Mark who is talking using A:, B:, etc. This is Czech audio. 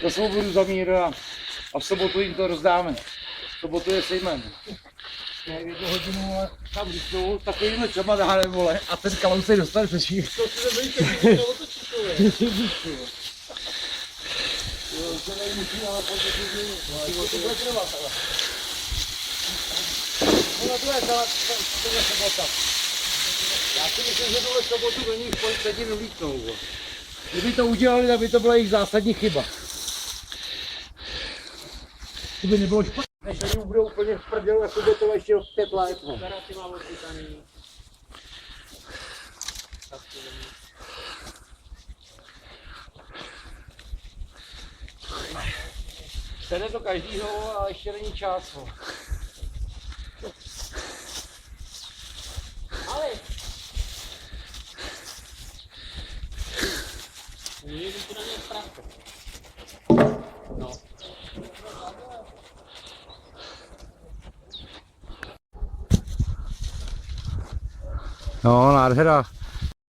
A: za svobodu, za mír a v sobotu jim to rozdáme. V sobotu je sejmem. Je 1 hodinu a tam vysnou takovýhle čamadánem, vole, a ten kalon se dostane přes všichni. To si nebojte, že to otočíš, vole. Jo, to nemusí, ale pojď to změnit. To bude trvat, ale. No to je tohle sobota. Já si myslím, že tohle sobotu do nich policajti nevlítnou. Kdyby to udělali, tak by to byla jejich zásadní chyba. To by nebylo špatné. Než oni budou úplně v prdelu, jako by to ještě 5 let.
B: Garanty mám odpítaný.
A: Sede to každýho, ale ještě není čas.
B: Ale! Může to na mě pracko. No.
A: No, nádhera.